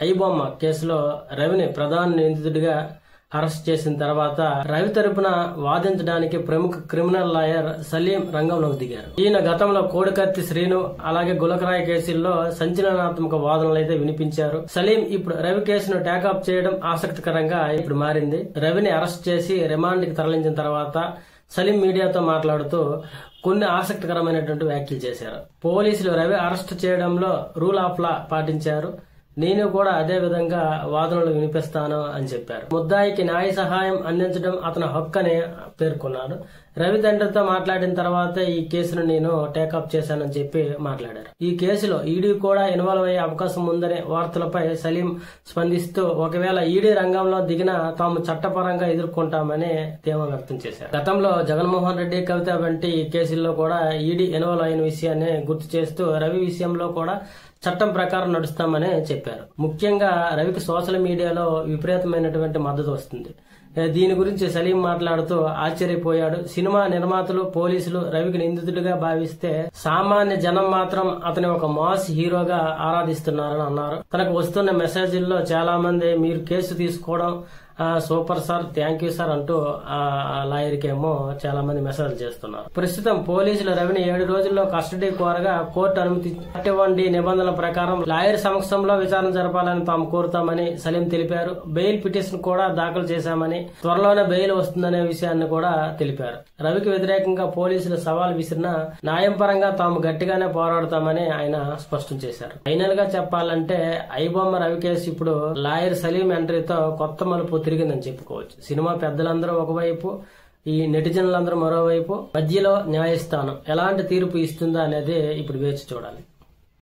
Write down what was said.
ఐబొమ్మ కేసులో రవిని ప్రధాన నిందితుడిగా అరెస్ట్ చేసిన తర్వాత రవి తరపున వాదించడానికి ప్రముఖ క్రిమినల్ లాయర్ సలీం రంగంలోకి దిగారు. ఈయన గతంలో కోడికత్తి శ్రీను అలాగే గులకరాయి కేసుల్లో సంచలనాత్మక వాదనలు అయితే వినిపించారు. సలీం ఇప్పుడు రవి కేసును టేకప్ చేయడం ఆసక్తికరంగా ఇప్పుడు మారింది. రవిని అరెస్ట్ చేసి రిమాండ్ కి తరలించిన తర్వాత సలీం మీడియాతో మాట్లాడుతూ కొన్ని ఆసక్తికరమైనటువంటి వ్యాఖ్యలు చేశారు. పోలీసులు రవి అరెస్ట్ చేయడంలో రూల్ ఆఫ్ లా పాటించారు. నేను కూడా అదే విధంగా వాదనలు వినిపిస్తాను అని చెప్పారు. ముద్దాయికి న్యాయ సహాయం అందించడం అతని హక్కు అని పేర్కొన్నారు. రవి తండ్రితో మాట్లాడిన తర్వాత ఈ కేసును నేను టేకప్ చేశానని చెప్పి మాట్లాడారు. ఈ కేసులో ఈడీ కూడా ఇన్వాల్వ్ అయ్యే అవకాశం ఉందనే వార్తలపై సలీం స్పందిస్తూ ఒకవేళ ఈడీ రంగంలో దిగినా తాము చట్టపరంగా ఎదుర్కొంటామని ధీమా వ్యక్తం చేశారు. గతంలో జగన్మోహన్ రెడ్డి, కవిత వంటి ఈ కేసుల్లో కూడా ఈడీ ఇన్వాల్వ్ అయిన విషయాన్ని గుర్తు చేస్తూ రవి విషయంలో కూడా చట్టం ప్రకారం నడుస్తామని చెప్పారు. ముఖ్యంగా రవికి సోషల్ మీడియాలో విపరీతమైనటువంటి మద్దతు వస్తుంది. దీని గురించి సలీం మాట్లాడుతూ ఆశ్చర్యపోయాడు. సినిమా నిర్మాతలు, పోలీసులు రవికి నిందితుడిగా భావిస్తే సామాన్య జనం మాత్రం అతని ఒక మాస్ హీరోగా ఆరాధిస్తున్నారని అన్నారు. తనకు వస్తున్న మెసేజ్ల్లో చాలా మంది మీరు కేసు తీసుకోవడం super sir, thank you sir అంటూ లాయర్ కేమో చాలా మంది మెసేజ్ చేస్తున్నారు. ప్రస్తుతం పోలీసులు రవిని 7 రోజుల్లో కస్టడీ కోరగా కోర్టు అనుమతి 31D నిబంధనల ప్రకారం లాయర్ సమక్షంలో విచారణ జరపాలని తాము కోరుతామని సలీం తెలిపారు. బెయిల్ పిటిషన్ కూడా దాఖలు చేశామని, త్వరలోనే బెయిల్ వస్తుందనే విషయాన్ని కూడా తెలిపారు. రవికి వ్యతిరేకంగా పోలీసులు సవాల్ విసిరినా న్యాయం పరంగా తాము గట్టిగానే పోరాడతామని ఆయన స్పష్టం చేశారు. ఫైనల్ గా చెప్పాలంటే ఐబొమ్మ రవి కేసు ఇప్పుడు లాయర్ సలీం ఎంట్రీతో కొత్త మలుపు తిరిగిందని చెప్పుకోవచ్చు. సినిమా పెద్దలందరూ ఒకవైపు, ఈ నెటిజన్లందరూ మరోవైపు, మధ్యలో న్యాయస్థానం ఎలాంటి తీర్పు ఇస్తుందా అనేది ఇప్పుడు వేచి చూడాలి.